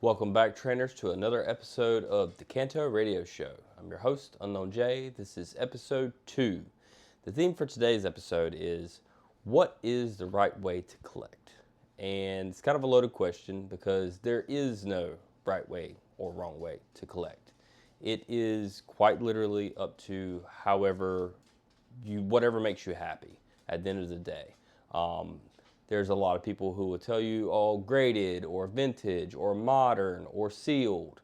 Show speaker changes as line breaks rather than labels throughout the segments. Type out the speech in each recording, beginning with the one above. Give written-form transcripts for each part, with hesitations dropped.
Welcome back, trainers, to another episode of the Kanto Radio Show. I'm your host, Unknown Jay. This is episode 2. The theme for today's episode is, what is the right way to collect? And it's kind of a loaded question because there is no right way or wrong way to collect. It is quite literally up to whatever makes you happy at the end of the day. There's a lot of people who will tell you, oh, graded or vintage or modern or sealed.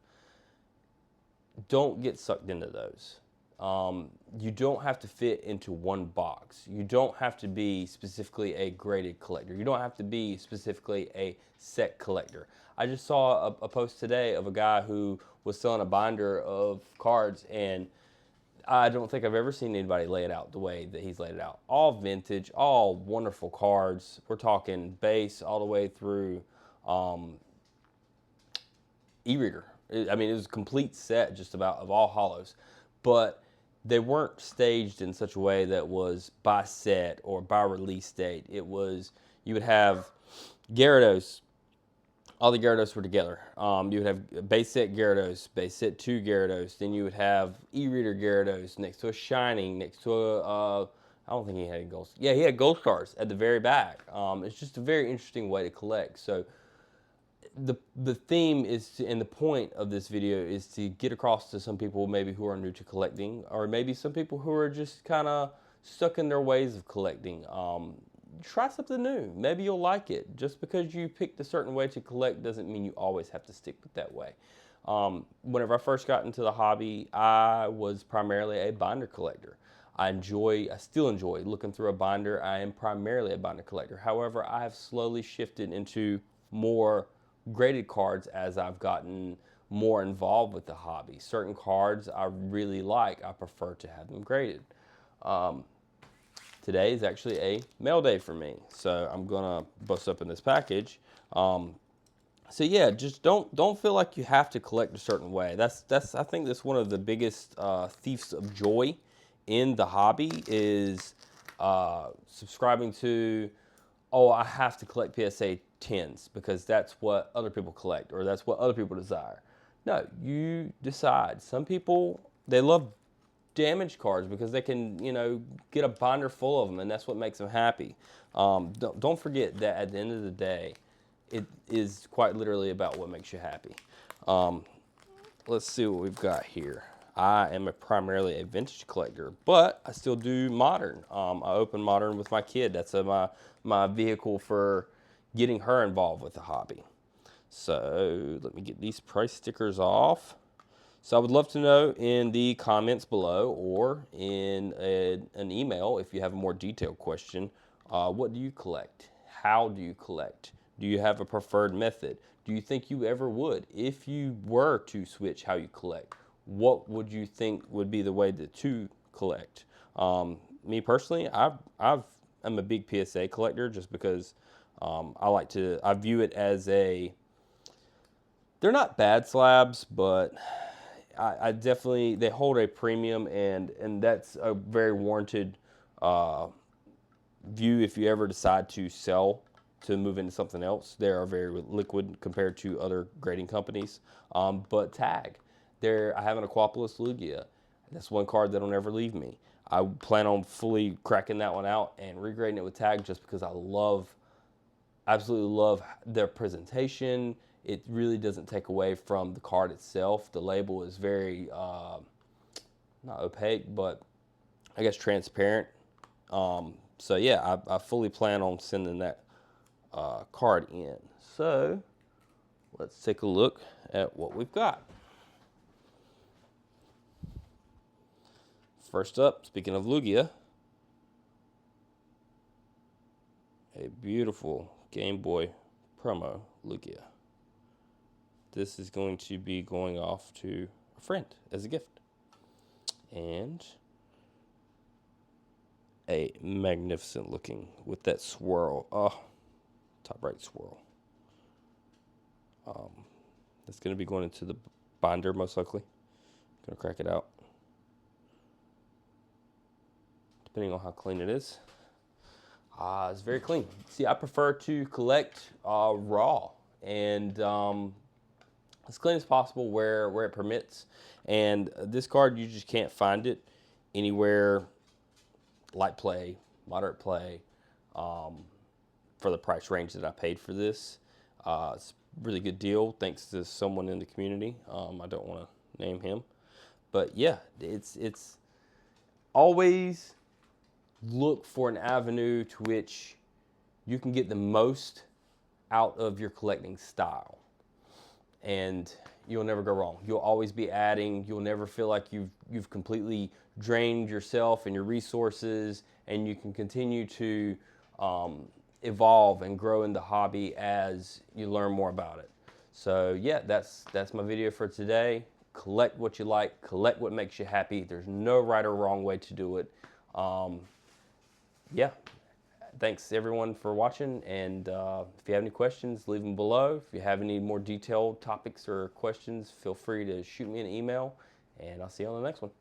Don't get sucked into those. You don't have to fit into one box. You don't have to be specifically a graded collector. You don't have to be specifically a set collector. I just saw a post today of a guy who was selling a binder of cards, and I don't think I've ever seen anybody lay it out the way that he's laid it out. All vintage, all wonderful cards. We're talking base all the way through e-reader. I mean, it was a complete set just about of all hollows. But they weren't staged in such a way that was by set or by release date. It was, you would have Gyarados. All the Gyarados were together. You would have base set Gyarados, base set 2 Gyarados. Then you would have e-reader Gyarados next to a Shining, next to a, I don't think he had gold. Yeah, he had gold stars at the very back. It's just a very interesting way to collect. So the theme is to, and the point of this video is to get across to some people maybe who are new to collecting, or maybe some people who are just kind of stuck in their ways of collecting. Try something new. Maybe you'll like it. Just because you picked a certain way to collect doesn't mean you always have to stick with that way. Whenever I first got into the hobby, I was primarily a binder collector. I still enjoy looking through a binder. I am primarily a binder collector. However, I have slowly shifted into more graded cards as I've gotten more involved with the hobby. Certain cards I really like, I prefer to have them graded. Today is actually a mail day for me, so I'm gonna bust open this package. So yeah, just don't feel like you have to collect a certain way. That's I think that's one of the biggest thieves of joy in the hobby is subscribing to, oh, I have to collect PSA 10s because that's what other people collect or that's what other people desire. No, you decide. Some people, they love damaged cards because they can, get a binder full of them, and that's what makes them happy. Don't forget that at the end of the day, it is quite literally about what makes you happy. Let's see what we've got here. I am primarily a vintage collector, but I still do modern. I open modern with my kid. That's my vehicle for getting her involved with the hobby. So let me get these price stickers off. So I would love to know in the comments below or in an email if you have a more detailed question. What do you collect? How do you collect? Do you have a preferred method? Do you think you ever would? If you were to switch how you collect, what would you think would be the way to collect? Me personally, I'm a big PSA collector just because I view it as they're not bad slabs, but I definitely, they hold a premium, and that's a very warranted view if you ever decide to sell to move into something else. They are very liquid compared to other grading companies. But tag, I have an Aquapolis Lugia. That's one card that'll never leave me. I plan on fully cracking that one out and regrading it with tag just because I absolutely love their presentation. It really doesn't take away from the card itself. The label is very, not opaque, but I guess transparent. So yeah, I fully plan on sending that card in. So let's take a look at what we've got. First up, speaking of Lugia, a beautiful Game Boy promo Lugia. This is going to be going off to a friend as a gift. And a magnificent looking with that swirl. Oh, top right swirl. That's going to be going into the binder most likely. Going to crack it out. Depending on how clean it is. It's very clean. See, I prefer to collect raw. And as clean as possible where it permits. And this card, you just can't find it anywhere. Light play, moderate play, for the price range that I paid for this. It's a really good deal thanks to someone in the community. I don't want to name him, but yeah, it's always look for an avenue to which you can get the most out of your collecting style, and you'll never go wrong. You'll always be adding. You'll never feel like you've completely drained yourself and your resources, and you can continue to evolve and grow in the hobby as you learn more about it. So yeah, that's my video for today. Collect what you like, collect what makes you happy. There's no right or wrong way to do it. Yeah, thanks everyone for watching, and if you have any questions, leave them below. If you have any more detailed topics or questions, feel free to shoot me an email, and I'll see you on the next one.